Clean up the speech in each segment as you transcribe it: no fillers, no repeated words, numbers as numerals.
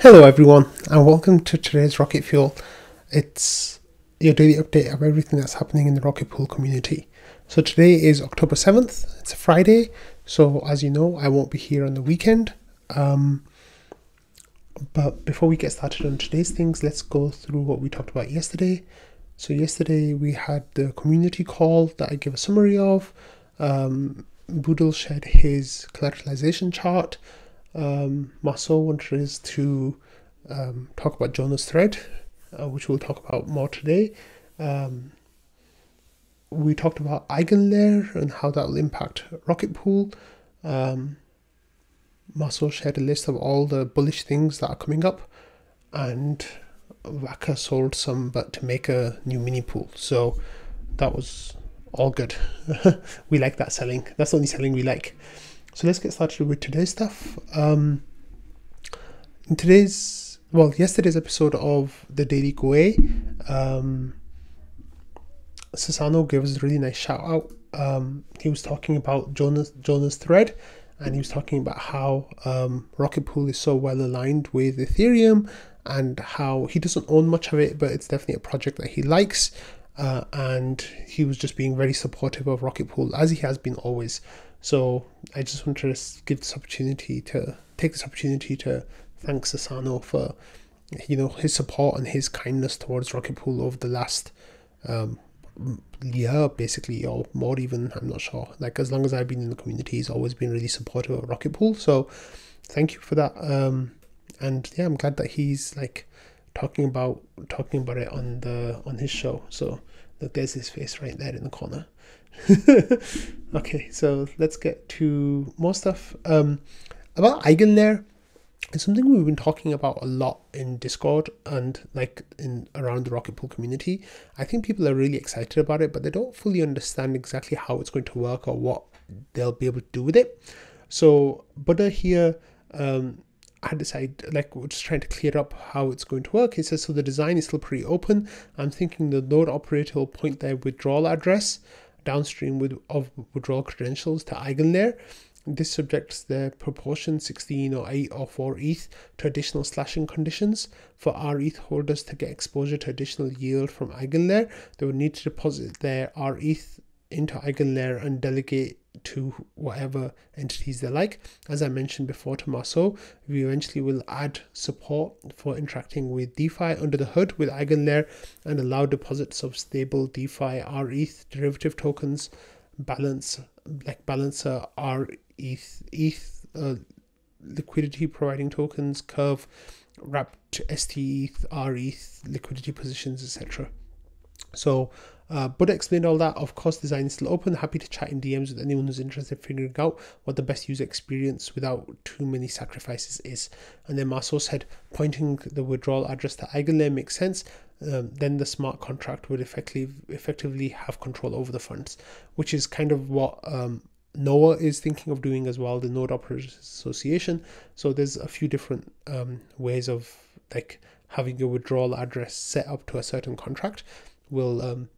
Hello everyone and welcome to today's Rocket Fuel. It's your daily update of everything that's happening in the Rocket Pool community. So today is October 7th, it's a Friday, so as you know I won't be here on the weekend. But before we get started on today's things, let's go through what we talked about yesterday. So yesterday we had the community call that I gave a summary of. Boodle shared his collateralization chart. Marceau wanted us to talk about Jonah's thread, which we'll talk about more today. We talked about Eigenlayer and how that will impact Rocket Pool. Marceau shared a list of all the bullish things that are coming up, and Wacker sold some but to make a new mini pool, so that was all good. We like that selling. That's the only selling we like. So let's get started with today's stuff. In yesterday's episode of the Daily Gwei, Sasano gave us a really nice shout out. He was talking about Jonah's thread, and he was talking about how Rocket Pool is so well aligned with Ethereum and how he doesn't own much of it, but it's definitely a project that he likes. And he was just being very supportive of Rocket Pool, as he has been always. So I just wanted to take this opportunity to thank Sasano for, his support and his kindness towards Rocket Pool over the last year, basically, or more even, I'm not sure. Like, as long as I've been in the community, he's always been really supportive of Rocket Pool. So thank you for that. And yeah, I'm glad that he's like talking about it on his show. So look, there's his face right there in the corner. Okay, so let's get to more stuff. About Eigenlayer, it's something we've been talking about a lot in Discord and like around the Rocket Pool community. I think people are really excited about it, but they don't fully understand exactly how it's going to work or what they'll be able to do with it. So Buddha here had decided, like, we're just trying to clear up how it's going to work. He says, so the design is still pretty open. I'm thinking the node operator will point their withdrawal address downstream of withdrawal credentials to Eigenlayer. This subjects the proportion 16 or 8 or 4 ETH to additional slashing conditions. For our ETH holders to get exposure to additional yield from Eigenlayer, they would need to deposit their R ETH into Eigenlayer and delegate to whatever entities they like. As I mentioned before to Marceau, we eventually will add support for interacting with DeFi under the hood with Eigenlayer and allow deposits of stable DeFi RETH derivative tokens, balancer RETH liquidity providing tokens, curve wrapped STETH RETH liquidity positions, etc. So Buddha explained all that. Of course, design is still open. Happy to chat in DMs with anyone who's interested in figuring out what the best user experience without too many sacrifices is. And then Marceau said, pointing the withdrawal address to Eigenlayer makes sense. Then the smart contract would effectively have control over the funds, which is kind of what Noah is thinking of doing as well, the Node Operators Association. So there's a few different ways of like having your withdrawal address set up to a certain contract will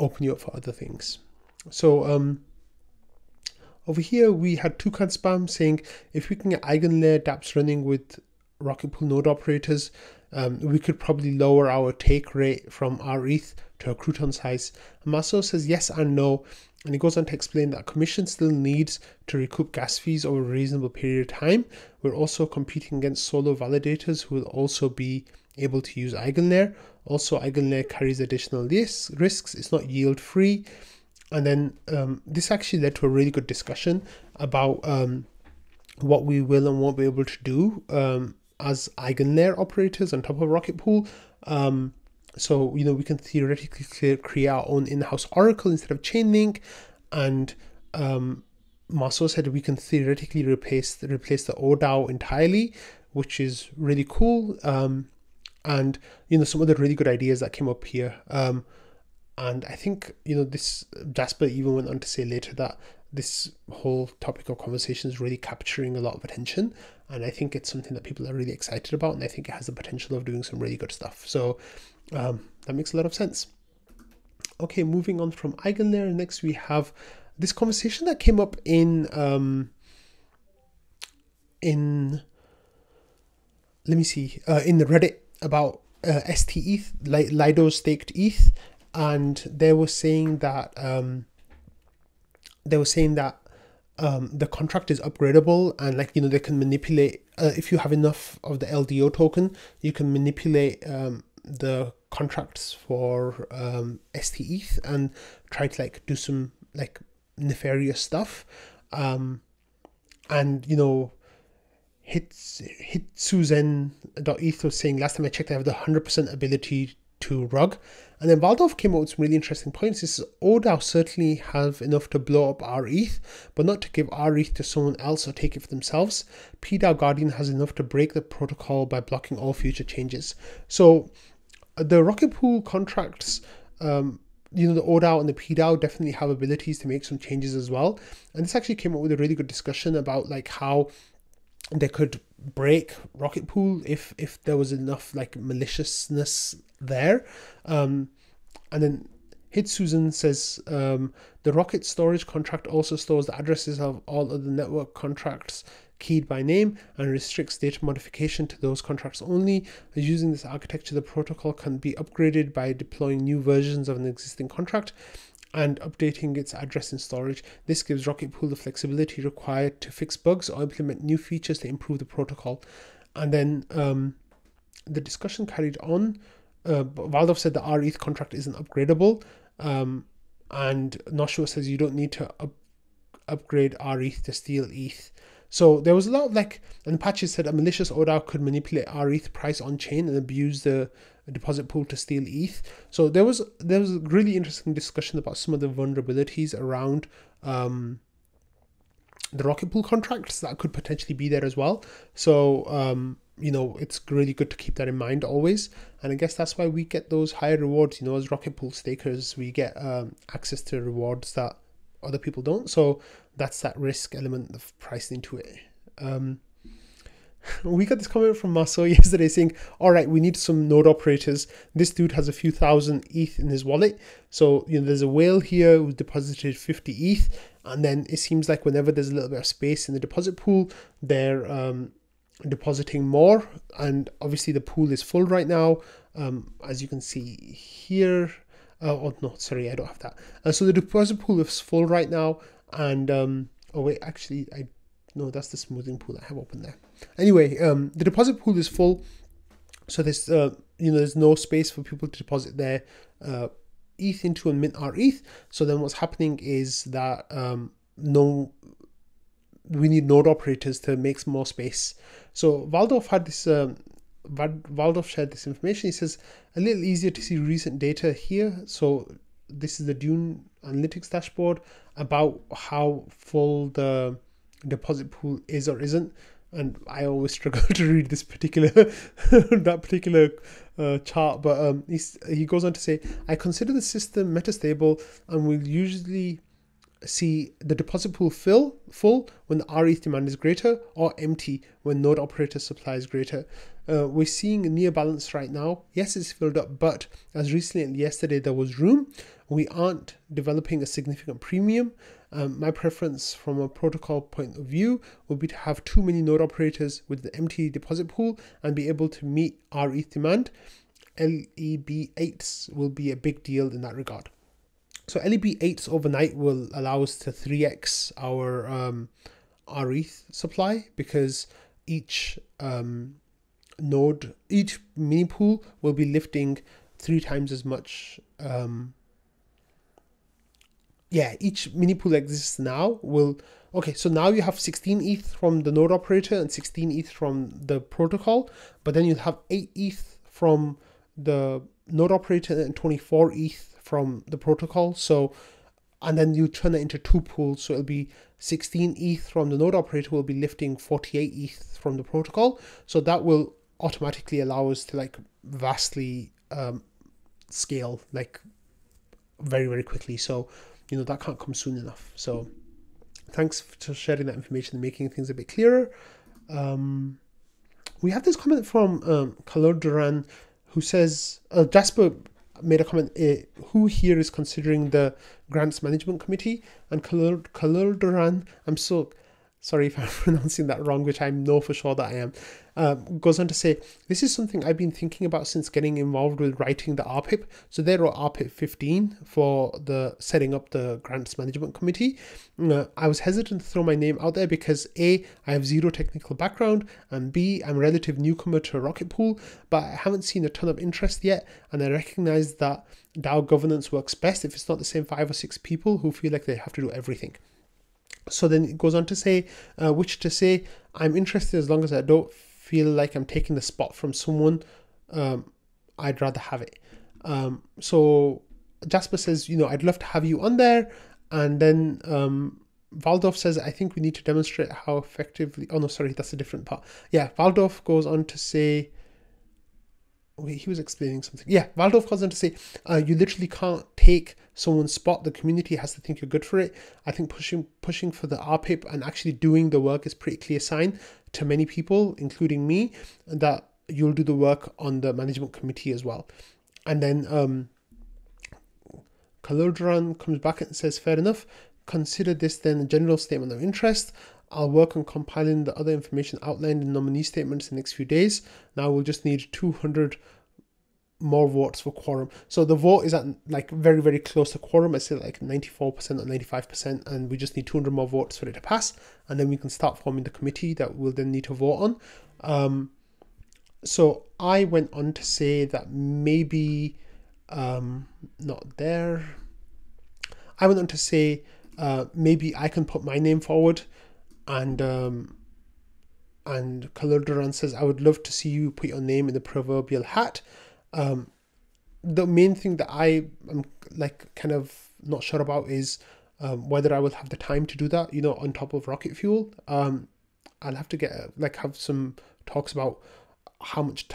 open you up for other things. So over here we had Toucan Spam saying, if we can get Eigenlayer dApps running with Rocket Pool node operators, we could probably lower our take rate from our ETH to a crouton size. Marceau says yes and no, and he goes on to explain that commission still needs to recoup gas fees over a reasonable period of time. We're also competing against solo validators who will also be able to use Eigenlayer. Also, Eigenlayer carries additional risks. It's not yield free. And then this actually led to a really good discussion about what we will and won't be able to do as Eigenlayer operators on top of Rocket Pool. So, we can theoretically create our own in-house oracle instead of Chainlink. And Marceau said we can theoretically replace the oDAO entirely, which is really cool. And some other really good ideas that came up here. And I think this Jasper even went on to say later that this whole topic of conversation is really capturing a lot of attention, and I think it's something that people are really excited about, and I think it has the potential of doing some really good stuff. So that makes a lot of sense. Okay, moving on from Eigenlayer, next we have this conversation that came up in let me see, in the Reddit about STETH, Lido staked ETH, and they were saying that the contract is upgradable, and like, you know, they can manipulate, if you have enough of the LDO token, you can manipulate the contracts for STETH and try to like do some like nefarious stuff. And you know, Hitsuzen.eth was saying, last time I checked, I have the 100% ability to rug. And then Valdov came up with some really interesting points. This is, oDAO certainly have enough to blow up our ETH, but not to give our ETH to someone else or take it for themselves. POAP Guardian has enough to break the protocol by blocking all future changes. So the Rocket Pool contracts, you know, the oDAO and the PDAO definitely have abilities to make some changes as well. And this actually came up with a really good discussion about like how they could break Rocket Pool if there was enough like maliciousness there. And then Hitsuzen says the Rocket storage contract also stores the addresses of all other network contracts keyed by name and restricts data modification to those contracts only. Using this architecture, the protocol can be upgraded by deploying new versions of an existing contract and updating its address and storage. This gives Rocket Pool the flexibility required to fix bugs or implement new features to improve the protocol. And then the discussion carried on. Valdov said the RETH contract isn't upgradable, and Noshua says you don't need to upgrade RETH to steal ETH. So there was a lot of like, and Patches said a malicious oDAO could manipulate RETH price on chain and abuse the deposit pool to steal ETH. So there was a really interesting discussion about some of the vulnerabilities around the Rocket Pool contracts that could potentially be there as well. So you know, it's really good to keep that in mind always. And I guess that's why we get those higher rewards. You know, as Rocket Pool stakers, we get access to rewards that other people don't. So that's that risk element of priced into it. We got this comment from Marceau yesterday saying, all right, we need some node operators. This dude has a few thousand ETH in his wallet. So, you know, there's a whale here who deposited 50 ETH. And then it seems like whenever there's a little bit of space in the deposit pool, they're depositing more. And obviously the pool is full right now. As you can see here. Oh, no, sorry, I don't have that. So the deposit pool is full right now. And, oh wait, actually, no, that's the smoothing pool I have open there. Anyway, the deposit pool is full. So there's, you know, there's no space for people to deposit their ETH into and mint our ETH. So then what's happening is that we need node operators to make some more space. So Valdov had this, Valdov shared this information. He says, a little easier to see recent data here. So this is the Dune Analytics dashboard about how full the deposit pool is or isn't. And I always struggle to read this particular chart, but he goes on to say, I consider the system metastable and will usually see the deposit pool full when the RETH demand is greater, or empty when node operator supply is greater. We're seeing a near balance right now. Yes, it's filled up, but as recently as yesterday there was room. We aren't developing a significant premium. My preference from a protocol point of view would be to have too many node operators with the empty deposit pool and be able to meet our ETH demand. LEB8s will be a big deal in that regard. So LEB8s overnight will allow us to 3x our ETH supply, because each node, each mini pool will be lifting 3 times as much. Each mini pool exists now will, okay, so now you have 16 ETH from the node operator and 16 ETH from the protocol, but then you'll have 8 ETH from the node operator and 24 ETH from the protocol. So, and then you turn it into 2 pools. So it'll be 16 ETH from the node operator will be lifting 48 ETH from the protocol. So that will automatically allow us to like vastly scale like very, very quickly. So, you know, that can't come soon enough. So thanks for sharing that information and making things a bit clearer. We have this comment from Khalil Duran, who says, Jasper made a comment, who here is considering the grants management committee? And Khalil Duran, I'm so sorry if I'm pronouncing that wrong, which I know for sure that I am, goes on to say, this is something I've been thinking about since getting involved with writing the RPIP. So they wrote RPIP 15 for the setting up the grants management committee. I was hesitant to throw my name out there because A, I have zero technical background, and B, I'm a relative newcomer to Rocket Pool, but I haven't seen a ton of interest yet, and I recognize that DAO governance works best if it's not the same 5 or 6 people who feel like they have to do everything. So then it goes on to say, which to say, I'm interested as long as I don't feel like I'm taking the spot from someone, I'd rather have it. So Jasper says, I'd love to have you on there. And then Waldorf says, I think we need to demonstrate how effectively, oh no, sorry, that's a different part. Yeah, Waldorf goes on to say, he was explaining something. Yeah, Waldorf goes on to say, you literally can't take someone's spot. The community has to think you're good for it. I think pushing for the RPIP and actually doing the work is pretty clear sign to many people, including me, that you'll do the work on the management committee as well. And then Kalodran comes back and says, fair enough. Consider this then a general statement of interest. I'll work on compiling the other information outlined in nominee statements in the next few days. Now we'll just need 200 more votes for quorum. So the vote is at like very, very close to quorum. I say like 94% or 95%, and we just need 200 more votes for it to pass. And then we can start forming the committee that we'll then need to vote on. So I went on to say that maybe, not there. I went on to say, maybe I can put my name forward. And Kalurdaran says, I would love to see you put your name in the proverbial hat. The main thing that I am like kind of not sure about is whether I will have the time to do that, on top of Rocket Fuel. I'll have to have some talks about how much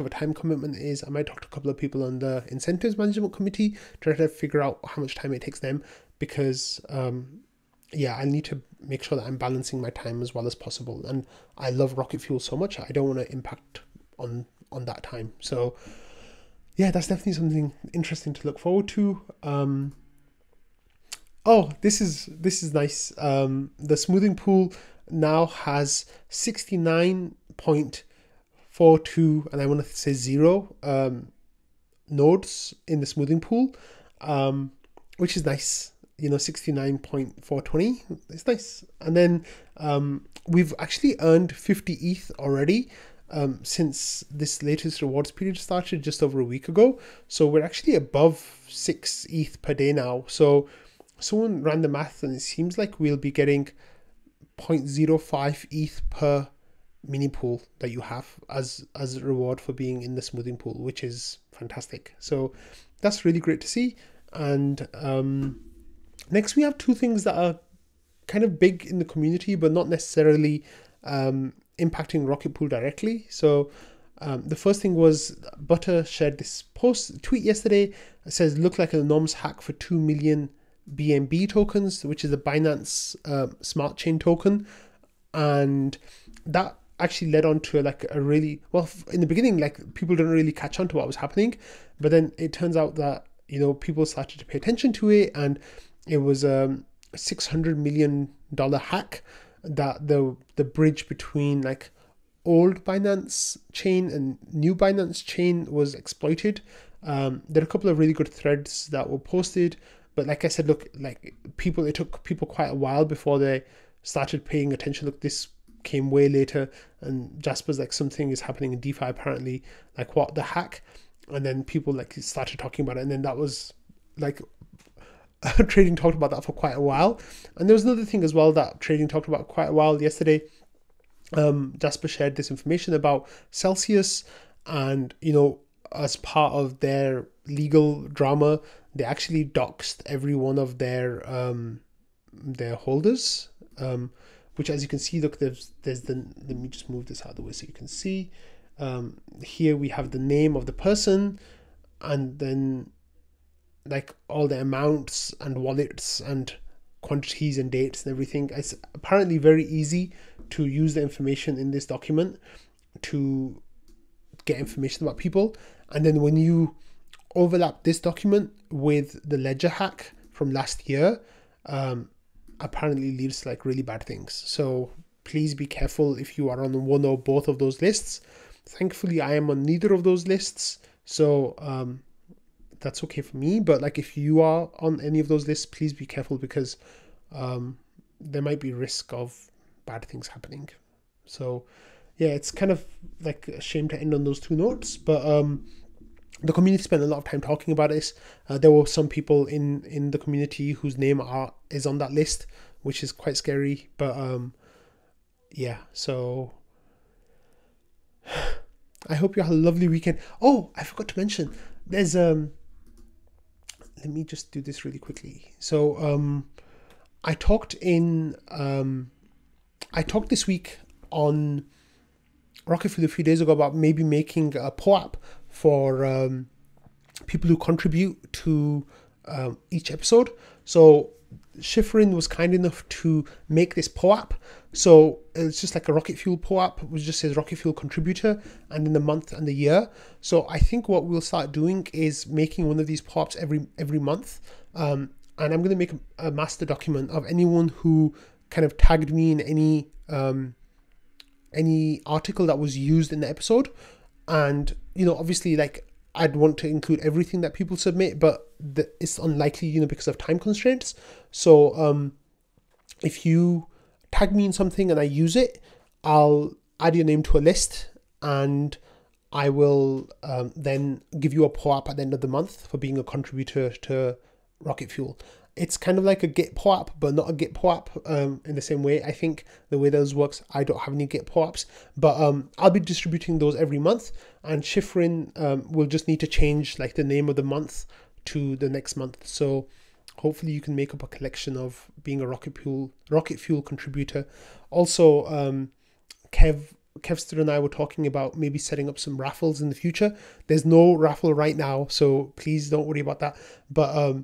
of a time commitment it is. I might talk to a couple of people on the incentives management committee to try to figure out how much time it takes them, because I need to make sure that I'm balancing my time as well as possible. And I love Rocket Fuel so much, I don't want to impact on that time. So yeah, that's definitely something interesting to look forward to. This is nice. The smoothing pool now has 69.42, and I want to say 0 nodes in the smoothing pool, which is nice. 69.420, it's nice. And then we've actually earned 50 ETH already since this latest rewards period started just over a week ago. So we're actually above 6 ETH per day now. So someone ran the math and it seems like we'll be getting 0.05 ETH per mini pool that you have as a reward for being in the smoothing pool, which is fantastic. So that's really great to see. And next, we have 2 things that are kind of big in the community, but not necessarily impacting Rocket Pool directly. So the first thing was Butter shared this tweet yesterday. It says, look like an enormous hack for 2 million BNB tokens, which is a Binance Smart Chain token. And that actually led on to a really, well, in the beginning, people didn't really catch on to what was happening. But then it turns out that, people started to pay attention to it, and it was a $600 million hack that the bridge between old Binance chain and new Binance chain was exploited. There are a couple of really good threads that were posted, but like I said, look, it took people quite a while before they started paying attention. Look, this came way later, and Jasper's something is happening in DeFi apparently, what, the hack? And then people started talking about it, and then that was trading talked about that for quite a while. And there was another thing as well that trading talked about quite a while yesterday. Jasper shared this information about Celcius, and as part of their legal drama, they actually doxed every one of their holders, which, as you can see, look, there's the, let me just move this out of the way so you can see. Here we have the name of the person, and then all the amounts and wallets and quantities and dates and everything. It's apparently very easy to use the information in this document to get information about people. And then when you overlap this document with the ledger hack from last year, apparently leads to like really bad things. So please be careful if you are on one or both of those lists. Thankfully, I am on neither of those lists, so that's okay for me. But like if you are on any of those lists, please be careful, because there might be risk of bad things happening. So yeah, it's kind of like a shame to end on those two notes, but the community spent a lot of time talking about this. There were some people in the community whose name is on that list, which is quite scary. But yeah, so I hope you have a lovely weekend. Oh, I forgot to mention, there's let me just do this really quickly. So I talked this week on Rocket Fuel a few days ago about maybe making a POAP for people who contribute to each episode. So Schifrin was kind enough to make this POAP. So it's just like a Rocket Fuel POAP, which just says Rocket Fuel contributor and then the month and the year. So I think what we'll start doing is making one of these POAPs every month. And I'm going to make a master document of anyone who kind of tagged me in any article that was used in the episode. And, obviously, like, I'd want to include everything that people submit, but it's unlikely, because of time constraints. So if you tag me in something and I use it, I'll add your name to a list, and I will then give you a POAP at the end of the month for being a contributor to Rocket Fuel. It's kind of like a Git POAP, but not a Git POAP in the same way. I think the way those works, I don't have any Git POAPs, but I'll be distributing those every month, and Schifrin will just need to change like the name of the month to the next month. So hopefully you can make up a collection of being a Rocket Fuel contributor. Also, Kevster and I were talking about maybe setting up some raffles in the future. There's no raffle right now, so please don't worry about that. But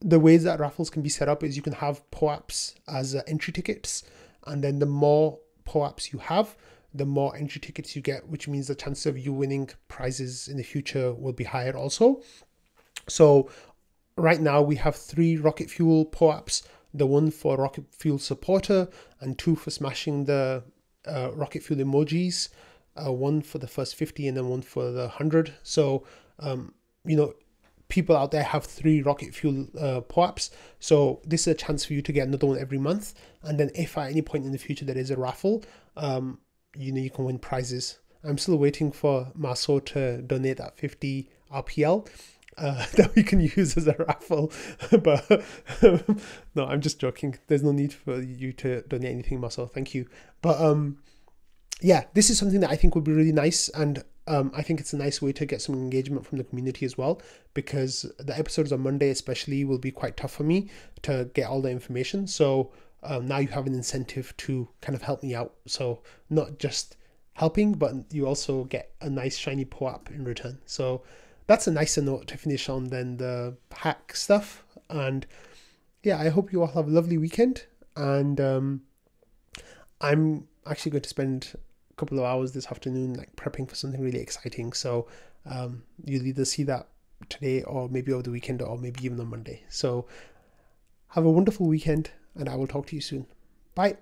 the ways that raffles can be set up is you can have POAPs as entry tickets, and then the more POAPs you have, the more entry tickets you get, which means the chances of you winning prizes in the future will be higher also. So right now we have 3 Rocket Fuel POAPs, the one for Rocket Fuel supporter and 2 for smashing the Rocket Fuel emojis, one for the first 50 and then one for the 100. So, people out there have 3 Rocket Fuel POAPs. So this is a chance for you to get another one every month. And then if at any point in the future there is a raffle, you can win prizes. I'm still waiting for Marceau to donate that 50 RPL that we can use as a raffle. But no, I'm just joking. There's no need for you to donate anything, Marceau. Thank you. But yeah, this is something that I think would be really nice. And I think it's a nice way to get some engagement from the community as well, because the episodes on Monday especially will be quite tough for me to get all the information. So now you have an incentive to kind of help me out. So not just helping, but you also get a nice shiny POAP in return. So that's a nicer note to finish on than the hack stuff. And yeah, I hope you all have a lovely weekend. And I'm actually going to spend couple of hours this afternoon like prepping for something really exciting, so you'll either see that today or maybe over the weekend or maybe even on Monday. So have a wonderful weekend, and I will talk to you soon. Bye.